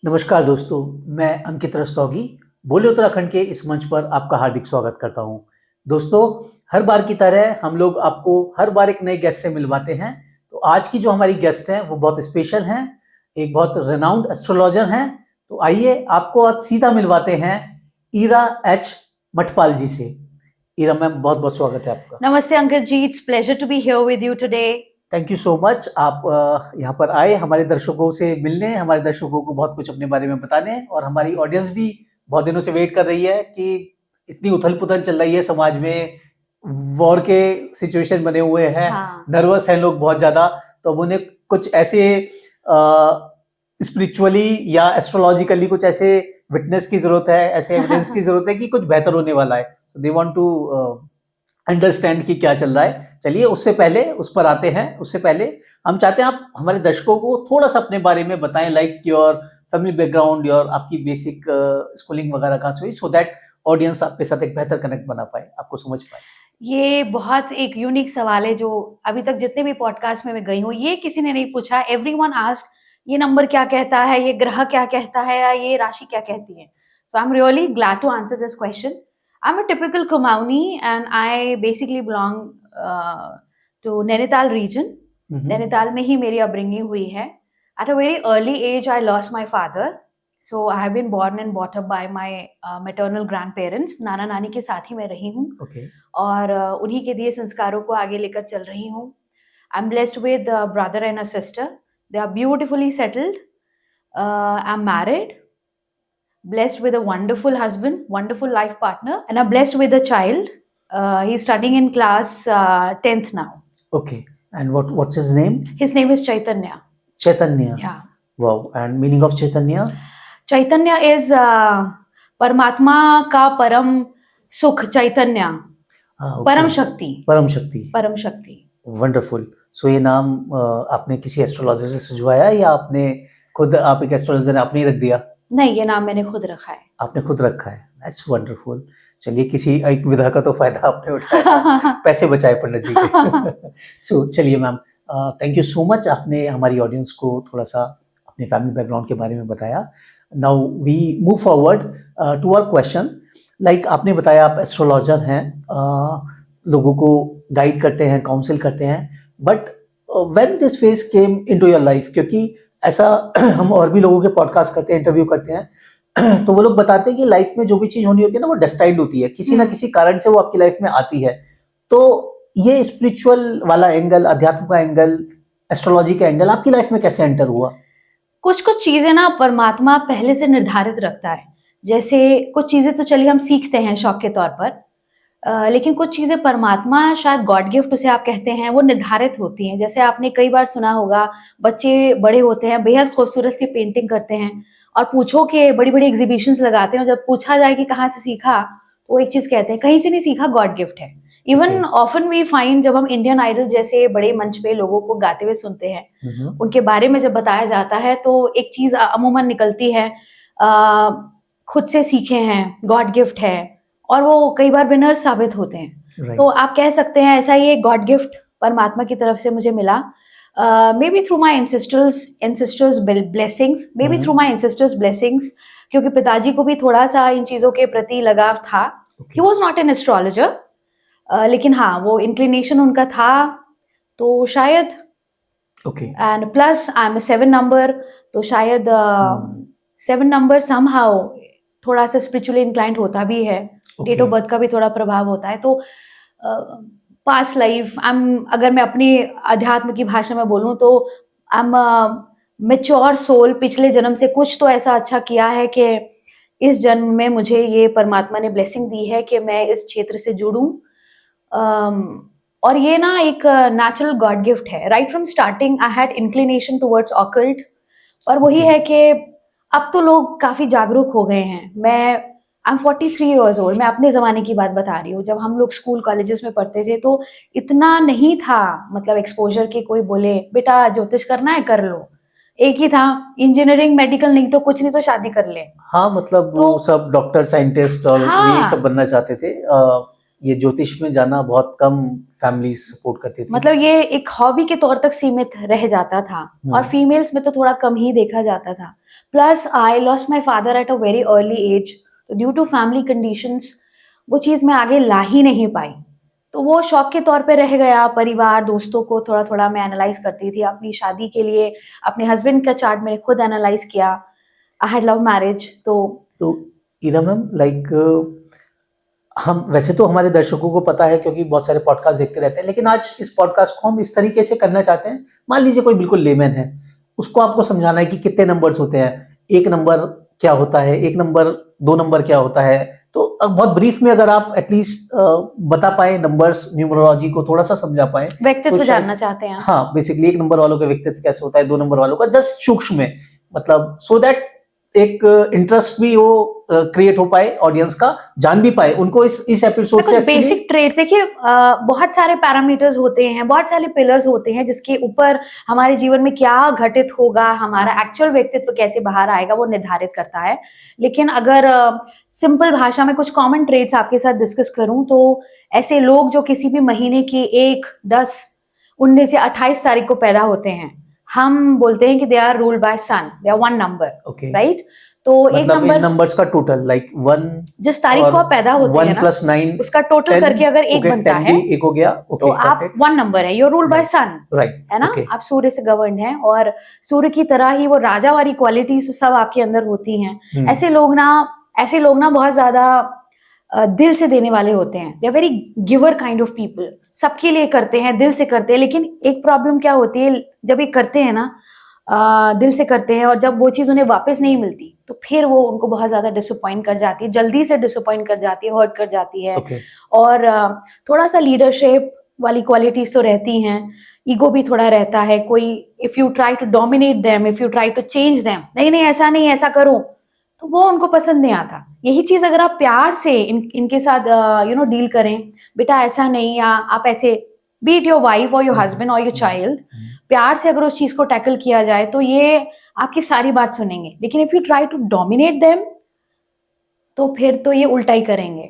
नमस्कार दोस्तों, मैं अंकित रस्तोगी, बोले उत्तराखंड के इस मंच पर आपका हार्दिक स्वागत करता हूं। दोस्तों, हर बार की तरह हम लोग आपको हर बार एक नए गेस्ट से मिलवाते हैं। तो आज की जो हमारी गेस्ट हैं वो बहुत स्पेशल हैं, एक बहुत रेनाउंड एस्ट्रोलॉजर हैं। तो आइए आपको आज सीधा मिलवाते हैं ईरा एच मठपाल जी से। ईरा मैम, बहुत बहुत स्वागत है आपका। नमस्ते Ankit ji, it's pleasure to be here with you today. Thank you so much. आप यहाँ पर आए हमारे दर्शकों से मिलने, हमारे दर्शकों को बहुत कुछ अपने बारे में बताने, और हमारी ऑडियंस भी बहुत दिनों से वेट कर रही है कि इतनी उथल पुथल चल रही है समाज में, वॉर के सिचुएशन बने हुए हैं। हाँ। नर्वस हैं लोग बहुत ज्यादा। तो अब उन्हें कुछ ऐसे स्पिरिचुअली या एस्ट्रोलॉजिकली कुछ ऐसे विटनेस की जरूरत है, ऐसे एविडेंस की जरूरत है कि कुछ बेहतर होने वाला है। So they want to understand कि क्या चल रहा है। चलिए उस पर आते हैं। उससे पहले हम चाहते हैं आप हमारे दर्शकों को थोड़ा सा अपने बारे में बताएं, like your family background, your आपकी बेसिक स्कूलिंग वगैरह कहाँ से हुई, सो दैट ऑडियंस आपके साथ एक बेहतर कनेक्ट बना पाए, आपको समझ पाए। ये बहुत एक यूनिक सवाल है जो अभी तक जितने भी पॉडकास्ट में मैं गई हूँ ये किसी ने नहीं पूछा। एवरीवन आस्क्ड ये नंबर क्या कहता है, ये ग्रह क्या कहता है, या ये राशि क्या कहती है। So I am really glad to answer this question. I'm a typical Kumauni and I basically belong to Nainital region. Nainital में ही मेरी upbringing हुई है. At a very early age, I lost my father. So I have been born and brought up by my maternal grandparents. नाना नानी के साथ ही मैं रही हूँ. Okay. और उन्हीं के दिए संस्कारों को आगे लेकर चल रही हूँ. I'm blessed with a brother and a sister. They are beautifully settled. I'm married. Blessed with a wonderful husband, wonderful life partner, and I'm blessed with a child. He's studying in class 10th now. Okay. And what's his name? His name is Chaitanya. Chaitanya. Yeah. Wow. And meaning of Chaitanya? Chaitanya is परमात्मा का परम सुख, चैतन्य, परम शक्ति। परम शक्ति। परम शक्ति। वंडरफुल। सो ये नाम आपने किसी एस्ट्रोलॉजर से सुझवाया या आपने खुद, आप एक एस्ट्रोलॉजर ने आपने ही रख दिया? नहीं, ये नाम मैंने खुद रखा है। आपने खुद रखा है। That's wonderful. चलिए, किसी एक विधा का तो फायदा आपने उठाया, पैसे बचाए पंडित जी के। सो चलिए ma'am, thank you so much, आपने हमारी ऑडियंस को थोड़ा सा अपने फैमिली बैकग्राउंड के बारे में बताया। Now we move forward to our question. Like आपने बताया आप एस्ट्रोलॉजर हैं, लोगों को गाइड करते हैं, काउंसिल करते हैं, but when this phase came into your life, क्योंकि ऐसा हम और भी लोगों के पॉडकास्ट करते हैं, इंटरव्यू करते हैं, तो वो लोग बताते हैं कि लाइफ में जो भी चीज होनी होती है ना, वो डेस्टाइन्ड होती है, किसी ना किसी कारण से वो आपकी लाइफ में आती है। तो ये स्पिरिचुअल वाला एंगल, अध्यात्म का एंगल, एस्ट्रोलॉजी का एंगल आपकी लाइफ में कैसे एंटर हुआ? कुछ कुछ चीजें ना परमात्मा पहले से निर्धारित रखता है। जैसे कुछ चीजें तो चलिए हम सीखते हैं शौक के तौर पर, लेकिन कुछ चीजें परमात्मा, शायद गॉड गिफ्ट उसे आप कहते हैं, वो निर्धारित होती हैं। जैसे आपने कई बार सुना होगा, बच्चे बड़े होते हैं, बेहद खूबसूरत सी पेंटिंग करते हैं, और पूछो कि बड़ी बड़ी एग्जीबिशंस लगाते हैं, और जब पूछा जाए कि कहाँ से सीखा, तो वो एक चीज कहते हैं, कहीं से नहीं सीखा, गॉड गिफ्ट है। इवन ऑफन वी फाइंड, जब हम इंडियन आइडल जैसे बड़े मंच पे लोगों को गाते हुए सुनते हैं, उनके बारे में जब बताया जाता है, तो एक चीज अमूमन निकलती है, खुद से सीखे हैं, गॉड गिफ्ट है, और वो कई बार विनर्स साबित होते हैं। तो आप कह सकते हैं ऐसा ही एक गॉड गिफ्ट परमात्मा की तरफ से मुझे मिला। May be through my ancestors blessings, may be through my ancestors blessings, क्योंकि पिताजी को भी थोड़ा सा इन चीजों के प्रति लगाव था। He was not an astrologer, लेकिन हाँ, वो इंक्लिनेशन उनका था, तो शायद। And plus I am 7 number, तो शायद 7 नंबर समहाउ थोड़ा सा स्पिरिचुअली इंक्लाइंड होता भी है। डेट ऑफ बर्थ का भी थोड़ा प्रभाव होता है। तो पास्ट लाइफ, अगर मैं अपनी अध्यात्म की भाषा में बोलूं तो आई एम मैच्योर सोल। पिछले जन्म से कुछ तो ऐसा अच्छा किया है कि इस जन्म में मुझे ये परमात्मा ने ब्लेसिंग दी है कि मैं इस क्षेत्र से जुड़ूं। और ये ना एक नेचुरल गॉड गिफ्ट है। Right from starting I had inclination towards occult, और वही है कि अब तो लोग काफी जागरूक हो गए हैं। आई एम 43 years old, मैं अपने ज़माने की बात बता रही हूँ। जब हम लोग स्कूल कॉलेजेस में पढ़ते थे तो इतना नहीं था, मतलब एक्सपोजर की, कोई बोले बेटा ज्योतिष करना है कर लो, एक ही था, इंजीनियरिंग मेडिकल नहीं तो कुछ नहीं तो शादी कर ले। हाँ, मतलब तो, वो सब डॉक्टर साइंटिस्ट और ये सब बनना चाहते थे। ये ज्योतिष में जाना बहुत कम फैमिली सपोर्ट करती थी। मतलब ये एक हॉबी के तौर तक सीमित रह जाता था और फीमेल्स में तो थोड़ा कम ही देखा जाता था। Plus I lost my father at a very early age, तो ड्यू टू फैमिली कंडीशंस वो चीज मैं आगे ला ही नहीं पाई, तो वो शौक के तौर पे रह गया। परिवार दोस्तों को थोड़ा थोड़ा मैं एनालाइज करती थी। अपनी शादी के लिए अपने हस्बैंड का चार्ट मैंने खुद एनालाइज किया। I had love marriage. तो इरा मैम, लाइक हम वैसे तो हमारे दर्शकों को पता है क्योंकि बहुत सारे पॉडकास्ट देखते रहते हैं, लेकिन आज इस पॉडकास्ट को हम इस तरीके से करना चाहते हैं। मान लीजिए कोई बिल्कुल लेमैन है, उसको आपको समझाना है कि कितने नंबर्स होते हैं, एक नंबर क्या होता है, एक नंबर, दो नंबर क्या होता है। तो अब बहुत ब्रीफ में अगर आप एटलीस्ट बता पाए नंबर्स, न्यूमरोलॉजी को थोड़ा सा समझा पाए, व्यक्तित्व तो जानना चाहते हैं। हाँ, बेसिकली एक नंबर वालों का व्यक्तित्व कैसे होता है, दो नंबर वालों का जस्ट सूक्ष्म में, मतलब सो दैट एक इंटरेस्ट भी वो क्रिएट हो पाए, ऑडियंस का जान भी पाए उनको इस एपिसोड से। बेसिक ट्रेड्स देखिए, बहुत सारे पैरामीटर्स होते हैं, बहुत सारे पिलर्स होते हैं जिसके ऊपर हमारे जीवन में क्या घटित होगा, हमारा एक्चुअल व्यक्तित्व कैसे बाहर आएगा वो निर्धारित करता है। लेकिन अगर सिंपल भाषा में कुछ कॉमन ट्रेड्स आपके साथ डिस्कस करूं तो ऐसे लोग जो किसी भी महीने की 1, 10, 19 या 28 तारीख को पैदा होते हैं, हम बोलते हैं कि they are ruled by sun, they are one number, right. तो मतलब एक नंबर, इन नंबर्स का टोटल लाइक 1, जिस तारीख को आप पैदा होते हैं ना, 1 + 9 उसका टोटल करके अगर एक बनता है, एक हो गया, तो आप वन नंबर है, you're ruled by sun, right, है ना। आप सूर्य से गवर्न हैं और सूर्य की तरह ही वो राजा वाली क्वालिटीज सब आपके अंदर होती हैं। ऐसे लोग ना बहुत ज्यादा दिल से देने वाले होते हैं। They are very giver kind of people, सबके लिए करते हैं, दिल से करते हैं। लेकिन एक प्रॉब्लम क्या होती है, जब ये करते हैं ना, दिल से करते हैं और जब वो चीज उन्हें वापस नहीं मिलती तो फिर वो उनको बहुत ज्यादा डिसअपॉइंट कर जाती है, जल्दी से डिसअपॉइंट कर जाती है, हर्ट कर जाती है। और थोड़ा सा लीडरशिप वाली क्वालिटीज तो रहती हैं, ईगो भी थोड़ा रहता है। कोई if you try to dominate them, if you try to change them, नहीं नहीं ऐसा नहीं, ऐसा करो, तो वो उनको पसंद नहीं आता। यही चीज अगर आप प्यार से इनके साथ डील करें, बेटा ऐसा नहीं, या आप ऐसे, बी इट योर वाइफ और योर हस्बैंड और योर चाइल्ड, प्यार से अगर उस चीज को टैकल किया जाए तो ये आपकी सारी बात सुनेंगे। लेकिन if you try to dominate them तो फिर तो ये उल्टा ही करेंगे।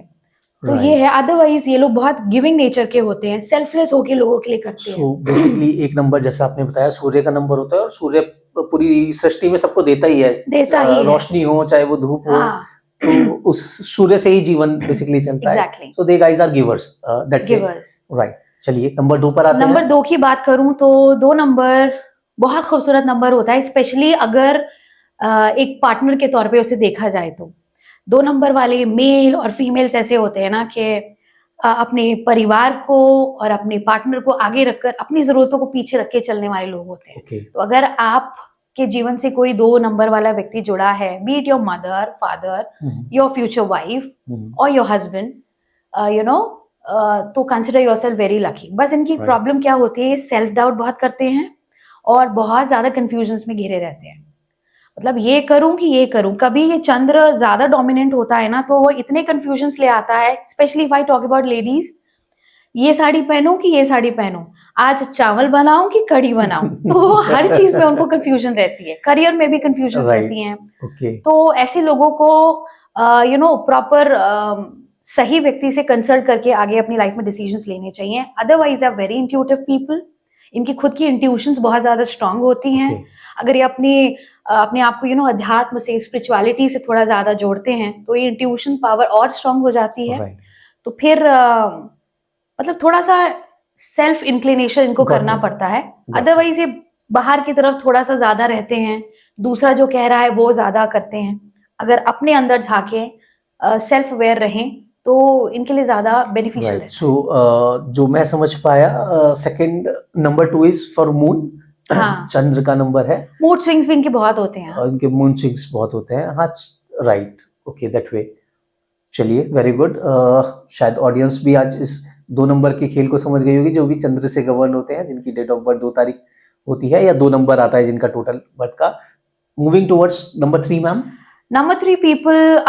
तो ये है, अदरवाइज ये लोग बहुत गिविंग नेचर के होते हैं, सेल्फलेस होके लोगों के लिए करते हैं। सो बेसिकली एक नंबर जैसा आपने बताया सूर्य का नंबर होता है, और सूर्य पूरी सृष्टि में सबको देता ही है, रोशनी हो चाहे वो धूप हो, तो उस सूर्य से ही जीवन बेसिकली चलता है। So they guys are givers, that way, right. चलिए नंबर 2 पर आते हैं। नंबर 2 की बात करूं तो 2 नंबर बहुत खूबसूरत नंबर होता है, स्पेशली अगर एक पार्टनर के तौर पे उसे देखा जाए तो। 2 नंबर वाले मेल और फीमेल्स ऐसे होते हैं ना कि अपने परिवार को और अपने पार्टनर को आगे रखकर अपनी जरूरतों को पीछे रख के चलने वाले लोग होते हैं। तो अगर आप के जीवन से कोई 2 नंबर वाला व्यक्ति जुड़ा है, B it your mother, father, your future wife और योर हस्बैंड, तो कंसिडर योरसेल्फ वेरी लकी। बस इनकी प्रॉब्लम क्या होती है, सेल्फ डाउट बहुत करते हैं और बहुत ज्यादा कंफ्यूजन्स में घिरे रहते हैं। मतलब ये करूं कि ये करूं, कभी ये चंद्र ज्यादा डोमिनेंट होता है ना तो वो इतने कंफ्यूजन्स ले आता है। Specially if I talk about ladies, ये साड़ी पहनूं कि ये साड़ी पहनूं, आज चावल बनाऊं कि कढ़ी बनाऊं, तो हर चीज में उनको कंफ्यूजन रहती है। करियर में भी कंफ्यूजन रहती हैं। तो ऐसे लोगों को प्रॉपर सही व्यक्ति से कंसल्ट करके आगे अपनी लाइफ में डिसीजंस लेने चाहिए। Otherwise are very intuitive people, इनकी खुद की इंट्यूशंस बहुत ज्यादा स्ट्रांग होती हैं। अगर ये अपने आप को अध्यात्म से, स्पिरिचुअलिटी से थोड़ा ज्यादा जोड़ते हैं तो ये इंट्यूशन पावर और स्ट्रांग हो जाती है। तो फिर मतलब थोड़ा सा सेल्फ इंक्लिनेशन इनको करना पड़ता है। अदरवाइज ये बाहर की तरफ थोड़ा सा ज्यादा रहते हैं, दूसरा जो कह रहा है वो ज्यादा करते हैं। अगर अपने अंदर झांके, सेल्फ अवेयर रहें तो इनके लिए ज्यादा बेनिफिशियल है। सो जो मैं समझ पाया, second number 2 is for moon. चंद्र का नंबर है। मूड स्विंग्स भी इनके बहुत होते हैं। इनके मूड स्विंग्स बहुत होते हैं, हाँ, राइट, ओके, दैट वे। चलिए, वेरी गुड। शायद ऑडियंस भी आज इस 2 नंबर के खेल को समझ गई होगी, जो भी चंद्र से गवर्न होते हैं, जिनकी डेट ऑफ बर्थ 2 तारीख होती है या 2 नंबर आता है जिनका टोटल बर्थ का। Moving towards number 3 ma'am. Number 3 people,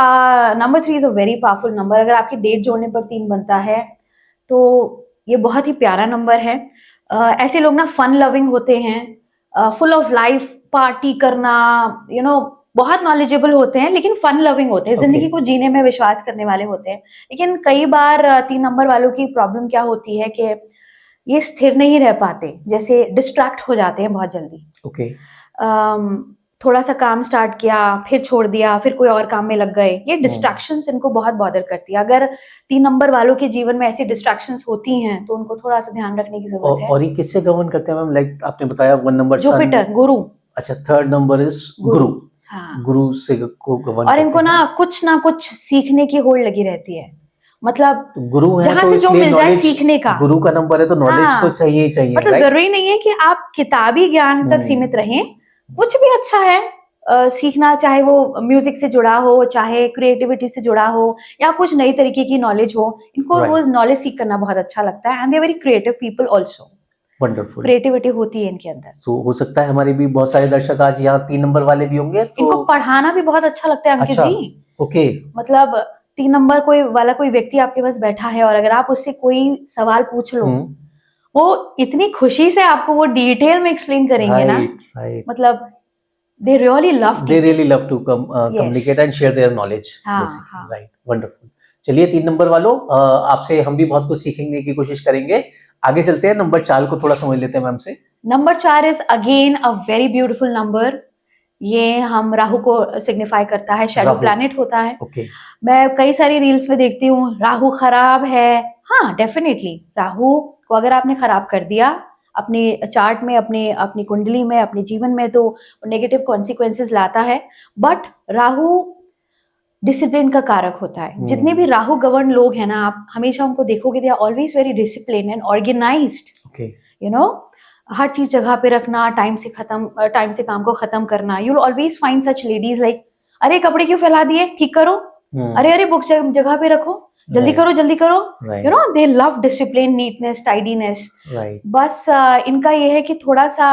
number 3 is a very powerful number. अगर आपकी डेट जोड़ने पर 3 बनता है तो ये बहुत ही प्यारा नंबर है। ऐसे लोग ना फन लविंग होते हैं, फुल ऑफ लाइफ, पार्टी करना, बहुत नॉलेजेबल होते हैं, लेकिन फन लविंग होते हैं, जिंदगी को जीने में विश्वास करने वाले होते हैं। लेकिन कई बार 3 नंबर वालों की प्रॉब्लम क्या होती है कि ये स्थिर नहीं रह पाते, जैसे डिस्ट्रैक्ट हो जाते हैं बहुत जल्दी। ओके। थोड़ा सा काम स्टार्ट किया, फिर छोड़ दिया, फिर कोई और काम में लग गए। ये डिस्ट्रैक्शंस इनको बहुत बॉदर करती है। अगर 3 नंबर वालों के जीवन में ऐसी डिस्ट्रैक्शंस होती हैं तो उनको थोड़ा सा ध्यान रखने की जरूरत है। और ये किससे गवर्न करते हैं मैम? लाइक आपने बताया 1 नंबर सन। जुपिटर, गुरु। अच्छा, 3rd नंबर इज गुरु। हाँ। गुरु से को गवर्न और इनको करते ना कुछ सीखने की होड़ लगी रहती है। मतलब तो गुरु है जहाँ तो से जो इसलिए मिल जाए नॉलेज, सीखने का। गुरु का नंबर है तो नॉलेज हाँ। तो चाहिए ही चाहिए, मतलब राइट? जरूरी नहीं है कि आप किताबी ज्ञान तक सीमित रहें, कुछ भी अच्छा है सीखना, चाहे वो म्यूजिक से जुड़ा हो, चाहे क्रिएटिविटी से जुड़ा हो, या कुछ नई तरीके की नॉलेज हो। इनको वो नॉलेज सीख करना बहुत अच्छा लगता है। And they very creative people also. Wonderful. Creativity होती है इनके अंदर। सो हो सकता है हमारे भी बहुत सारे दर्शक आज यहाँ 3 नंबर वाले भी होंगे, तो इनको पढ़ाना भी बहुत अच्छा लगता है अंकित अच्छा, जी। ओके। मतलब 3 नंबर कोई व्यक्ति आपके पास बैठा है और अगर आप उससे कोई सवाल पूछ लो, वो इतनी खुशी से आपको वो डिटेल में एक्सप्लेन करेंगे ना। राइट। मतलब they really love to communicate and share their knowledge, basically. हाँ. Right, wonderful. चलिए 3 नंबर वालों, आपसे हम भी बहुत कुछ सीखने की कोशिश करेंगे। आगे चलते हैं, नंबर 4 को थोड़ा समझ लेते हैं मैम से। Number 4 is again a very beautiful number. ये हम राहु को सिग्निफाई करता है, शैडो प्लैनेट होता है। मैं कई सारी रील्स में देखती हूँ राहु खराब है। हाँ, डेफिनेटली राहु को अगर आपने खराब कर दिया अपने चार्ट में, अपनी कुंडली में, अपने जीवन में, तो नेगेटिव कॉन्सिक्वेंसेस लाता है। बट राहु डिसिप्लिन का कारक होता है। जितने भी राहु गवर्न लोग हैं ना, आप हमेशा उनको देखोगे, they are always very discipline and organised. You know, हर चीज जगह पे रखना, टाइम से काम को खत्म करना। You will always find such ladies like, अरे कपड़े क्यों फैला दिए, ठीक करो। अरे बुक जगह पे रखो, जल्दी करो जल्दी करो। You know, they love discipline, neatness, tidiness. बस इनका ये है कि थोड़ा सा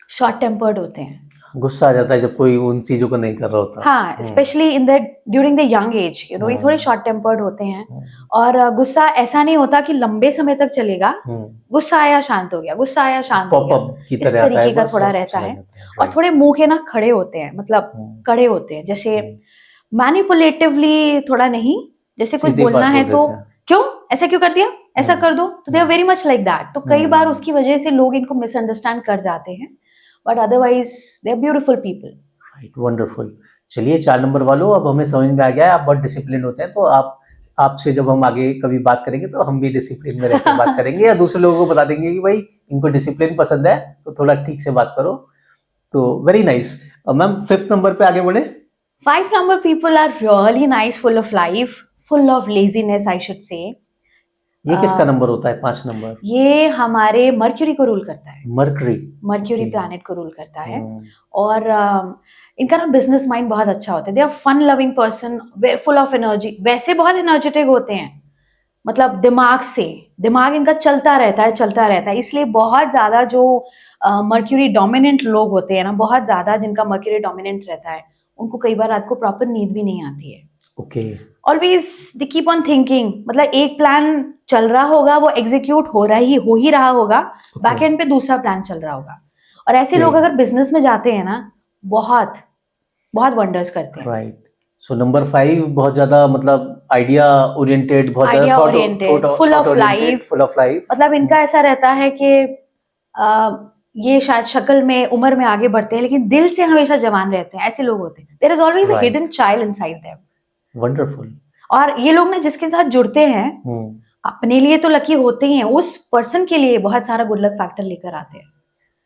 शॉर्ट टेम्पर्ड होते हैं। गुस्सा आ जाता है जब कोई उन चीजों को नहीं कर रहा होता। हाँ, specially during the young age, you know, ये थोड़े शॉर्ट टेम्पर्ड होते हैं। और गुस्सा ऐसा नहीं होता कि लंबे समय तक चलेगा। गुस्सा आया शांत हो गया, गुस्सा आया शांत हो गया, इस तरीके का थोड़ा रहता है। और थोड़े मुंह के ना खड़े होते हैं, मतलब कड़े होते हैं, जैसे मैनिपुलेटिवली थोड़ा नहीं, जैसे कुछ बोलना है तो क्यों ऐसा क्यों कर दिया, ऐसा कर दो, तो they are very much like that. तो कई बार उसकी वजह से लोग इनको मिसअंडरस्टैंड कर जाते हैं, but otherwise they are beautiful people. Right, wonderful. चलिए 4 नंबर वालों, अब हमें समझ में आ गया है आप बहुत डिसिप्लिन होते हैं। तो आपसे जब हम आगे कभी बात करेंगे तो हम भी डिसिप्लिन में रहकर बात करेंगे, या दूसरे लोगों को बता देंगे कि भाई इनको डिसिप्लिन पसंद है तो थोड़ा ठीक से बात करो। तो very nice. Ma'am 5th number पे आगे बढ़े। 5 number people are really nice, full of life, full of laziness, I should say. ये किसका नंबर होता है 5 नंबर? ये हमारे मर्क्यूरी को रूल करता है। मर्क्यूरी प्लैनेट को रूल करता है। और इनका ना बिजनेस माइंड बहुत अच्छा होता है। They are fun loving person, full of energy. वैसे बहुत एनर्जेटिक होते हैं, मतलब दिमाग इनका चलता रहता है। इसलिए बहुत ज्यादा जो मर्क्यूरी डोमिनेंट लोग होते हैं ना, बहुत ज्यादा जिनका मर्क्यूरी डोमिनेंट रहता है, उनको कई बार रात को प्रॉपर नींद भी नहीं आती है। Always they keep on thinking, मतलब एक प्लान चल रहा होगा, वो एग्जीक्यूट हो ही रहा होगा, बैक एंड पे दूसरा प्लान चल रहा होगा। और ऐसे लोग अगर बिजनेस में जाते हैं ना, बहुत वंडर्स करते हैं। राइट। सो नंबर 5 बहुत ज्यादा, मतलब आइडिया ओरिएंटेड, बहुत ज्यादा thought oriented, full of life. मतलब इनका ऐसा रहता है कि ये शायद शक्ल में, उम्र में आगे बढ़ते हैं, लेकिन दिल से हमेशा जवान रहते हैं। ऐसे लोग होते हैं। There is always a hidden child inside them. Wonderful. और ये लोग ना जिसके साथ जुड़ते हैं, अपने लिए तो लकी होते ही हैं, उस पर्सन के लिए बहुत सारा गुड लक फैक्टर लेकर आते हैं।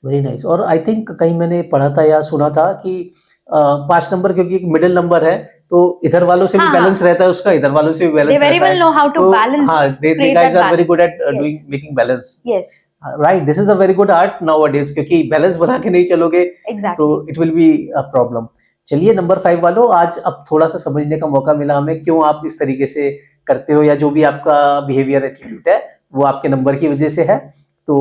Very nice. और आई थिंक कहीं मैंने पढ़ा था या सुना था कि 5 नंबर क्योंकि एक मिडिल नंबर है, तो इधर वालों से भी बैलेंस रहता है उसका, इधर वालों से भी बैलेंस रहता है। They very well know how to balance. हाँ, they guys are very good at making balance. Yes. Right. This is a very good art nowadays, क्योंकि बैलेंस बना के नहीं चलोगे तो it will be a problem. चलिए नंबर 5 वालों, आज अब थोड़ा सा समझने का मौका मिला हमें, क्यों आप इस तरीके से करते हो, या जो भी आपका बिहेवियर एटीट्यूड है वो आपके नंबर की वजह से है। तो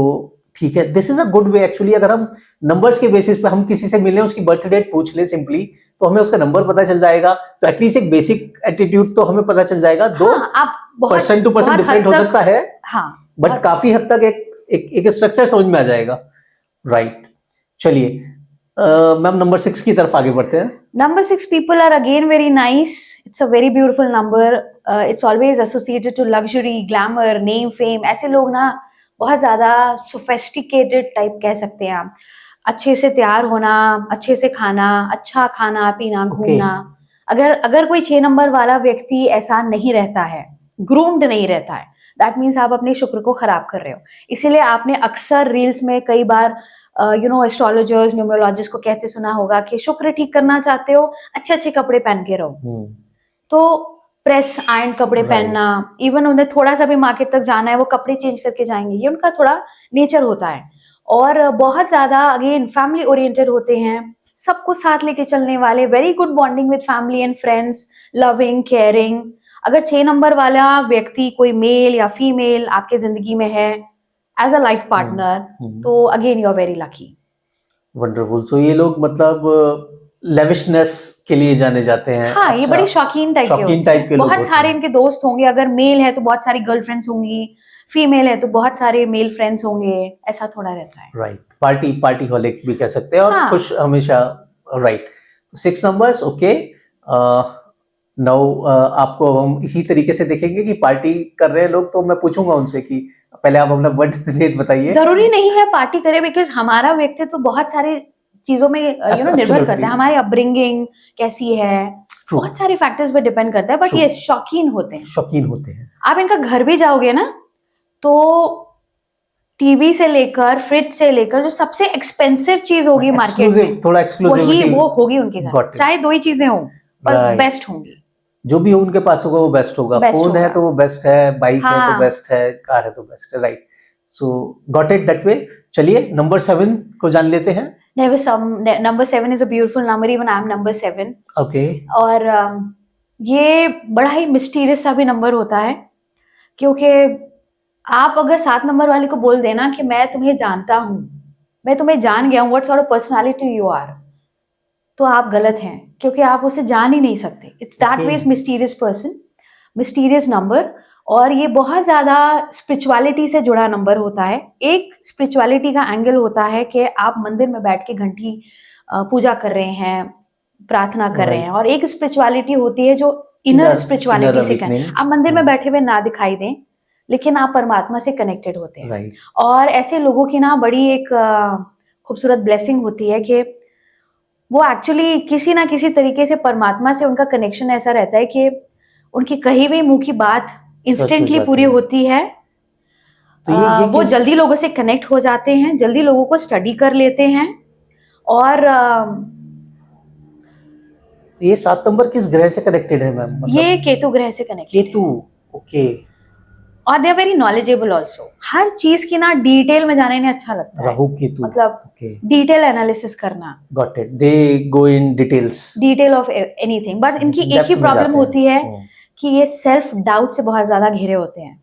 ठीक है, this is a good way actually. अगर हम नंबर्स के बेसिस पे हम किसी से मिले, उसकी बर्थ डेट पूछ ले सिंपली, तो हमें उसका नंबर पता चल जाएगा। तो एटलीस्ट एक बेसिक एटीट्यूड तो हमें पता चल जाएगा। दो पर्सन टू पर्सन डिफरेंट हो सकता है, बट काफी हद तक एक स्ट्रक्चर समझ में आ जाएगा। राइट। चलिए मैम नंबर 6 की तरफ आगे बढ़ते हैं। Number 6 people are again very nice. It's a very beautiful number. It's always associated to luxury, glamour, name, fame. ऐसे लोग ना बहुत ज्यादा sophisticated type कह सकते हैं आप। अच्छे से तैयार होना, अच्छे से खाना, अच्छा खाना पीना, घूमना। अगर कोई 6 नंबर वाला व्यक्ति ऐसा नहीं रहता है, ग्रूम्ड नहीं रहता है, दैट मीन्स आप अपने शुक्र को खराब कर रहे हो। इसीलिए आपने अक्सर रील्स में कई बार एस्ट्रोलॉजर्स, न्यूमरोलॉजिस्ट को कहते सुना होगा कि शुक्र ठीक करना चाहते हो, अच्छे अच्छे कपड़े पहन के रहो। तो प्रेस आयरन कपड़े पहनना, इवन उन्हें थोड़ा सा भी मार्केट तक जाना है वो कपड़े चेंज करके जाएंगे, ये उनका थोड़ा नेचर होता है। और बहुत ज्यादा अगेन फैमिली ओरिएंटेड होते हैं, सबको साथ लेके चलने वाले, very good bonding with family and friends, loving, caring. अगर 6 नंबर वाला व्यक्ति कोई मेल या फीमेल आपके जिंदगी में है एज अ लाइफ पार्टनर, तो again you are very lucky. Wonderful. So ये लोग मतलब लेविशनेस के लिए जाने जाते हैं। हाँ, ये बड़ी शौकीन टाइप के लोग बहुत सारे इनके दोस्त होंगे। अगर मेल है तो बहुत सारी गर्लफ्रेंड्स होंगी, फीमेल है तो बहुत सारे मेल फ्रेंड्स होंगे, ऐसा थोड़ा रहता है। राइट, पार्टी हॉलिक भी कह सकते हैं, और हाँ। खुश हमेशा। Right, 6 numbers. ओके, नाउ आपको हम इसी तरीके से देखेंगे कि पार्टी कर रहे हैं लोग, तो मैं पूछूंगा उनसे कि पहले आप अपना बर्थडे डेट बताइए। जरूरी नहीं है पार्टी करे, बिकॉज हमारा व्यक्तित्व तो बहुत सारी चीजों में निर्भर करता है। हमारी अपब्रिंगिंग कैसी है, बहुत सारे फैक्टर्स पे डिपेंड करता है। बट ये शौकीन होते हैं। आप इनका घर भी जाओगे ना, तो टीवी से लेकर फ्रिज से लेकर जो सबसे एक्सपेंसिव चीज होगी मार्केट में, थोड़ा एक्सक्लूसिविटी वो होगी उनके घर। चाहे 2 ही चीजें हो, पर बेस्ट होंगी। जो भी उनके पास होगा वो बेस्ट होगा। फोन है तो वो बेस्ट है, बाइक है तो बेस्ट है, कार है तो बेस्ट है। Right, so got it that way. चलिए नंबर 7 को जान लेते हैं। Number 7 is a beautiful number, even I am number 7। Okay. और ये बड़ा ही मिस्टीरियस सा भी नंबर होता है, क्योंकि आप अगर 7 नंबर वाले को बोल देना कि मैं तुम्हें जानता हूं, मैं तुम्हें जान गया हूं, what sort of personality you are, तो आप गलत हैं, क्योंकि आप उसे जान ही नहीं सकते। It's that way mysterious person, mysterious number. और ये बहुत ज्यादा स्पिरिचुअलिटी से जुड़ा नंबर होता है। एक स्पिरिचुअलिटी का एंगल होता है कि आप मंदिर में बैठ के घंटी पूजा कर रहे हैं, प्रार्थना कर रहे हैं, और एक स्पिरिचुअलिटी होती है जो इनर स्पिरिचुअलिटी से कनेक्ट। आप मंदिर में बैठे हुए ना दिखाई दें, लेकिन आप परमात्मा से कनेक्टेड होते हैं। और ऐसे लोगों की ना बड़ी एक खूबसूरत ब्लेसिंग होती है कि वो एक्चुअली किसी ना किसी तरीके से परमात्मा से उनका कनेक्शन ऐसा रहता है कि उनकी कही हुई मुंह की बात इंस्टेंटली पूरी होती है। तो वो जल्दी लोगों से कनेक्ट हो जाते हैं, जल्दी लोगों को स्टडी कर लेते हैं। और ये 7 नंबर किस ग्रह से कनेक्टेड है मैम? ये केतु ग्रह से कनेक्टेड है। केतु, ओके। और they are very knowledgeable also. हर चीज की ना डिटेल में जाने में अच्छा लगता है। राहु केतु, मतलब डिटेल एनालिसिस करना। Got it, they go in detail of anything. But इनकी एक ही प्रॉब्लम होती है कि ये सेल्फ डाउट से बहुत ज्यादा घिरे होते हैं।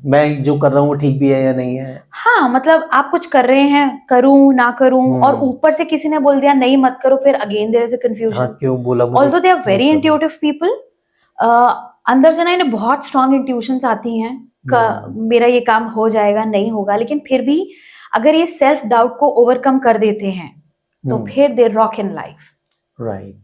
मैं जो कर रहा हूँ वो ठीक भी है या नहीं है। हाँ, मतलब आप कुछ कर रहे हैं, करूं ना करूं, और ऊपर से किसी ने बोल दिया नहीं मत करो, फिर again there is a confusion. हाँ, क्यों बोला मुझे? Although they are very intuitive people, अंदर से ना इन्हें बहुत स्ट्रॉन्ग इंट्यूशंस आती हैं मेरा ये काम हो जाएगा, नहीं होगा। लेकिन फिर भी अगर ये सेल्फ डाउट को ओवरकम कर देते हैं तो फिर they rock in life. Right,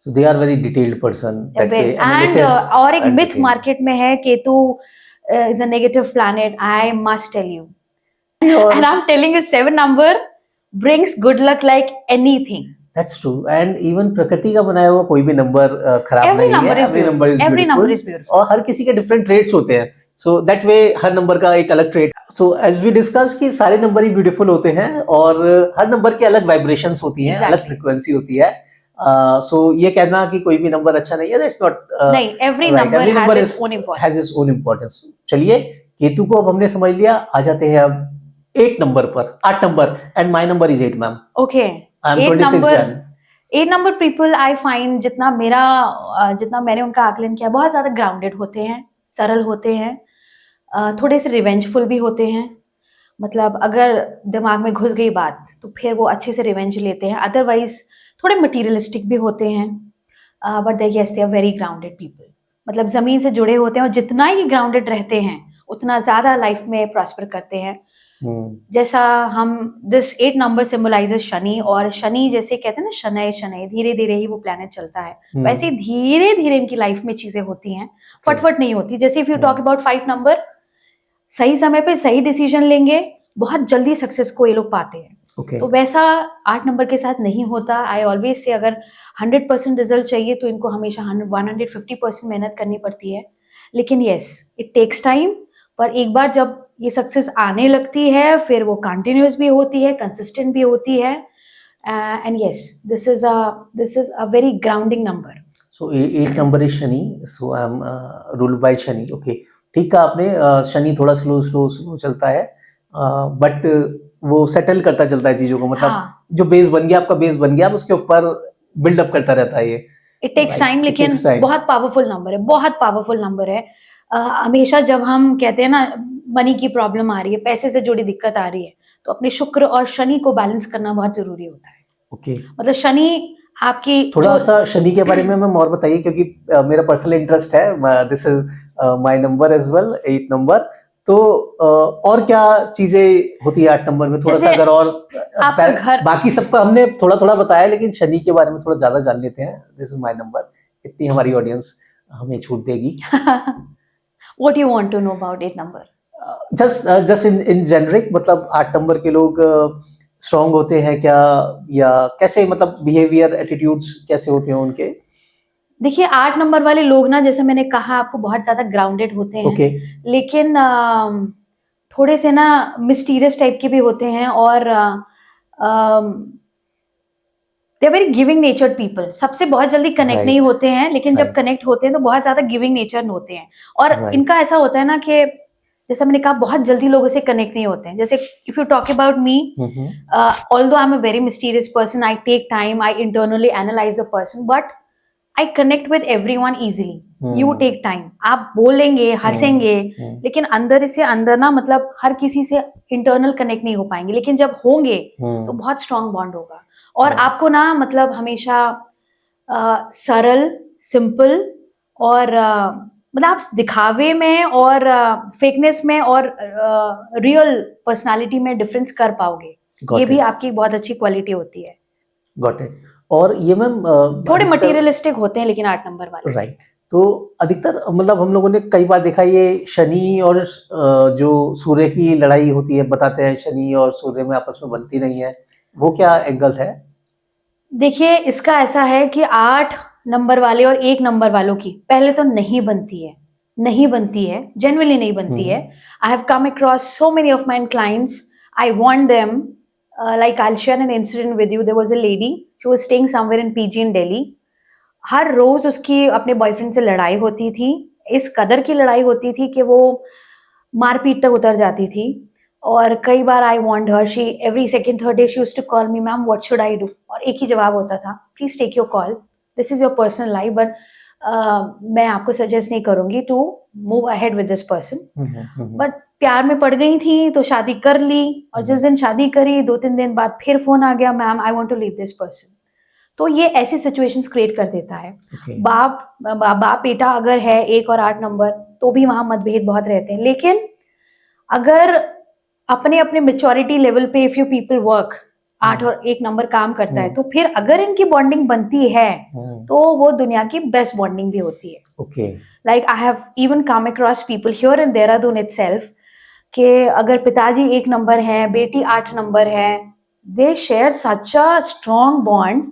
so they are very detailed person that way analysis. और एक मिथ मार्केट में है, Ketu is a negative planet, I must tell you. And I'm telling you, 7 number brings good luck like anything. That's true. And even प्रकृति का बनाया हुआ कोई भी नंबर खराब नहीं है। Every number is beautiful. और हर किसी के different traits होते हैं। So that way her number का एक अलग trait. So as we discussed कि सारे नंबर ही beautiful होते हैं, और हर नंबर की अलग vibrations होती हैं, अलग frequency होती है। So ये कहना कि कोई भी नंबर अच्छा नहीं है, that's not नहीं, every number has its own importance. चलिए, केतु को अब हमने समझ लिया। आ जाते हैं अब 8 नंबर पर, 8 number, and my number is 8 ma'am. Okay, 8 number people I find, जितना मैंने उनका आकलन किया, बहुत ज्यादा ग्राउंडेड होते हैं, सरल होते हैं, थोड़े से रिवेंजफुल भी होते हैं। मतलब अगर दिमाग में घुस गई बात तो फिर वो अच्छे से रिवेंज लेते हैं। अदरवाइज थोड़े मटीरियलिस्टिक भी होते हैं, but they are very grounded people. मतलब जमीन से जुड़े होते हैं, और जितना ही ग्राउंडेड रहते हैं उतना ज्यादा लाइफ में प्रॉस्पर करते हैं। जैसा हम दिस 8 नंबर सिंबलाइजेस शनि, और शनि जैसे कहते हैं ना शनै शनै, धीरे धीरे ही वो प्लैनेट चलता है, वैसे ही धीरे धीरे इनकी लाइफ में चीजें होती हैं, फटफट नहीं होती। जैसे if you talk about 5 number, सही समय पे सही डिसीजन लेंगे, बहुत जल्दी सक्सेस को ये लोग पाते हैं। तो वैसा 8 नंबर के साथ नहीं होता। आई ऑलवेज से अगर 100% रिजल्ट चाहिए तो इनको हमेशा 150% मेहनत करनी पड़ती है, लेकिन यस इट टेक्स टाइम। पर एक बार जब ये सक्सेस आने लगती है फिर वो कंटिन्यूस भी होती है, कंसिस्टेंट भी होती है, and yes this is a very grounding number. So 8 number is Shani, so I M ruled by Shani. Okay, ठीक कहा आपने। शनि थोड़ा स्लो स्लो स्लो चलता है, बट वो सेटल करता चलता है चीजों को, मतलब हाँ, जो बेस बन गया, आपका बेस बन गया, अब उसके ऊपर बिल्डअप करता रहता है ये। It takes right, time, it लेकिन टेक्स टाइम। बहुत पावरफुल नंबर है, बहुत पावरफुल नंबर है। हमेशा जब हम कहते हैं ना मनी की प्रॉब्लम आ रही है, पैसे से जुड़ी दिक्कत आ रही है, तो अपने शुक्र और शनि को बैलेंस करना बहुत जरूरी होता है। ओके, मतलब शनि आपकी थोड़ा सा शनि के बारे में मैम और बताइए, क्योंकि मेरा पर्सनल इंटरेस्ट है, this is my number as well, 8 number. तो और क्या चीजें होती है 8 नंबर में, थोड़ा सा जैसे अगर और आपका घर बाकी सबका हमने थोड़ा थोड़ा बताया, लेकिन शनि के बारे में थोड़ा ज्यादा जान लेते हैं। दिस इज माय नंबर, इतनी हमारी ऑडियंस हमें छूट देगी। What you want to know about 8 number? Just in generic, मतलब 8 नंबर के लोग स्ट्रांग होते हैं क्या, या कैसे, मतलब बिहेवियर एटीट्यूड्स कैसे होते हैं उनके? देखिए 8 नंबर वाले लोग ना, जैसे मैंने कहा आपको, बहुत ज्यादा ग्राउंडेड होते हैं। ओके, लेकिन थोड़े से ना मिस्टीरियस टाइप के भी होते हैं, और they very giving nature people. सबसे बहुत जल्दी कनेक्ट नहीं राइट, होते हैं, लेकिन जब राइट, कनेक्ट होते हैं तो बहुत ज्यादा गिविंग नेचर होते हैं। और राइट। इनका ऐसा होता है ना कि जैसा मैंने कहा, बहुत जल्दी लोगों से कनेक्ट नहीं होते हैं। जैसे if you talk about me, although I am a very mysterious person, I take time, I internally analyse a person, but I connect with everyone easily. You take time, आप बोलेंगे, हंसेंगे, लेकिन अंदर से अंदर ना, मतलब हर किसी से इंटरनल कनेक्ट नहीं हो पाएंगे, लेकिन जब होंगे तो बहुत स्ट्रांग बॉन्ड होगा। और Right. आपको ना, मतलब हमेशा सरल, सिंपल, और मतलब आप दिखावे में और फेकनेस में और रियल पर्सनालिटी में डिफरेंस कर पाओगे। Got ये भी it. आपकी बहुत अच्छी क्वालिटी होती है। Got it. और ये मैम थोड़े मटेरियलिस्टिक होते हैं लेकिन 8 नंबर वाले। राइट, तो अधिकतर मतलब हम लोगों ने कई बार देखा, ये शनि और जो सूर्य की लड़ाई होती है, बताते हैं शनि और सूर्य में आपस में बनती नहीं है, वो क्या एंगल है? देखिए इसका ऐसा है कि 8 नंबर वाले और 1 नंबर वालों की पहले तो नहीं बनती है, नहीं बनती है, जेन्युइनली नहीं बनती है। I have come across so many of my clients, I want them, like I'll share an incident with you. There was a lady, she was staying somewhere in PG in Delhi. हर रोज उसकी अपने boyfriend से लड़ाई होती थी, इस कदर की लड़ाई होती थी कि वो मारपीट तक उतर जाती थी। और कई बार I want her, she every second third day she used to call me, ma'am what should I do, और एक ही जवाब होता था, please take your call, this is your personal life, but मैं आपको सजेस्ट नहीं करूंगी to move ahead with this person. But प्यार में पड़ गई थी तो शादी कर ली, और जिस दिन शादी करी 2-3 दिन बाद फिर फोन आ गया, ma'am I want to leave this person. तो ये ऐसी सिचुएशंस क्रिएट कर देता है। Okay. बाप बेटा अगर है 1 और 8 नंबर, तो भी वहां मतभेद बहुत रहते हैं। लेकिन अगर अपने अपने मेच्योरिटी लेवल पे इफ यू पीपल वर्क, 8 और 1 नंबर काम करता है, तो फिर अगर इनकी बॉन्डिंग बनती है तो वो दुनिया की बेस्ट बॉन्डिंग भी होती है। Okay, like I have even come across people here in Dehradun itself, कि अगर पिताजी 1 नंबर है, बेटी 8 नंबर है, they share such a strong bond.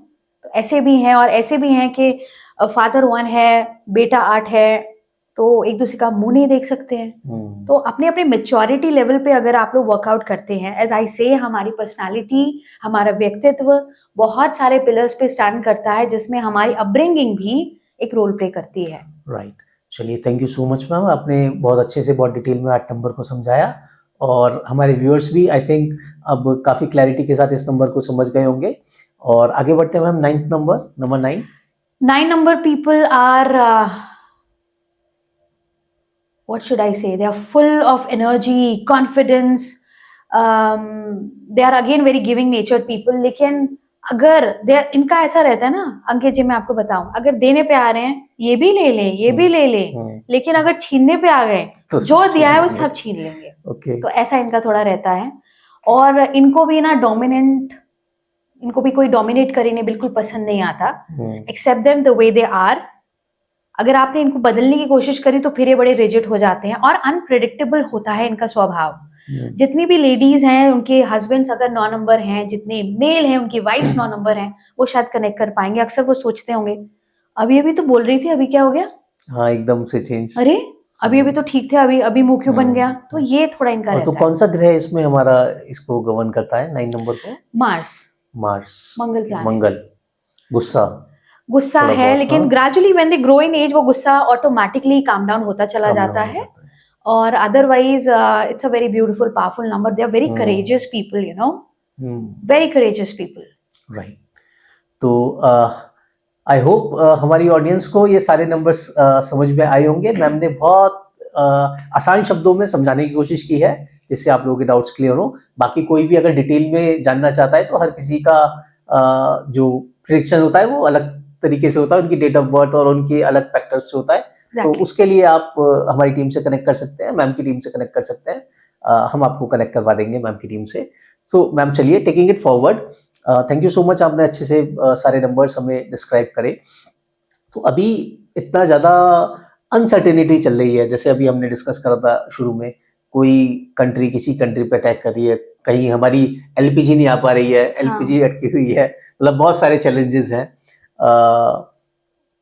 तो ऐसे भी हैं, और ऐसे भी हैं कि फादर 1 है, बेटा 8 है, तो एक दूसरे का मुंह नहीं देख सकते हैं। तो अपने अपने मेच्योरिटी लेवल पे अगर आप लोग वर्कआउट करते हैं, एज आई से, हमारी पर्सनालिटी, हमारा व्यक्तित्व बहुत सारे पिलर्स पे स्टैंड करता है, जिसमें हमारी अपब्रिंगिंग भी एक रोल प्ले करती है। राइट। चलिए, thank you so much ma'am, आपने बहुत अच्छे से बहुत डिटेल में 8 नंबर को समझाया, और हमारे व्यूअर्स भी आई थिंक अब काफ़ी क्लैरिटी के साथ इस नंबर को समझ गए होंगे। और आगे बढ़ते हैं ma'am, 9th number, number 9। 9 number people are what should I say? They are full of energy, confidence. They are again very giving natured people. लेकिन अगर इनका ऐसा रहता है ना अंकित जी, मैं आपको बताऊं, अगर देने पे आ रहे हैं ये भी ले लें, ये भी ले लें, लेकिन अगर छीनने पे आ गए तो जो सब दिया है वो छीन सब छीन लेंगे। ओके तो ऐसा इनका थोड़ा रहता है। और इनको भी ना डोमिनेंट, इनको भी कोई डोमिनेट करे नहीं बिल्कुल पसंद नहीं आता। Accept them the way they are. अगर आपने इनको बदलने की कोशिश करी तो फिर ये बड़े रिजिड हो जाते हैं और अनप्रिडिक्टेबल होता है इनका स्वभाव। जितनी भी लेडीज हैं उनके हस्बैंड्स अगर 9 नंबर हैं, जितने मेल हैं उनकी वाइफ्स 9 नंबर हैं, वो शायद कनेक्ट कर पाएंगे। अक्सर वो सोचते होंगे अभी अभी तो बोल रही थी, अभी क्या हो गया, हाँ एकदम से चेंज, अरे अभी अभी तो ठीक थे, अभी अभी मुंह क्यों बन गया। तो ये थोड़ा इनका और तो रहता है। कौन सा ग्रह इसमें हमारा इसको गवर्न करता है 9 नंबर को? Mars, Mars, Mangal planet. Mangal. गुस्सा गुस्सा थोड़ा है बहुत, लेकिन हाँ gradually when they grow in age वो गुस्सा ऑटोमेटिकली काम डाउन होता चला काम जाता डाउन हो है। जाता है। और otherwise it's a very beautiful powerful number. They are very courageous people, you know, very courageous people. Right. तो आई होप हमारी ऑडियंस को ये सारे नंबर्स समझ में आए होंगे। मैम ने बहुत आसान शब्दों में समझाने की कोशिश की है जिससे आप लोगों के डाउट्स क्लियर हो। बाकी कोई भी अगर डिटेल में जानना चाहता है तो हर किसी का जो प्रेडिक्शन होता है वो अलग तरीके से होता है, उनकी डेट ऑफ बर्थ और उनके अलग फैक्टर्स से होता है। तो उसके लिए आप हमारी टीम से कनेक्ट कर सकते हैं, मैम की टीम से कनेक्ट कर सकते हैं। हम आपको कनेक्ट करवा देंगे मैम की टीम से। सो मैम चलिए taking it forward, thank you so much, आपने अच्छे से सारे नंबर्स हमें डिस्क्राइब करे। तो अभी इतना ज़्यादा अनसर्टेनिटी चल रही है, जैसे अभी हमने डिस्कस करा था शुरू में, कोई कंट्री किसी कंट्री पे अटैक कर रही है, कहीं हमारी एलपीजी नहीं आ पा रही है, एलपीजी अटकी हुई है, मतलब बहुत सारे चैलेंजेस हैं।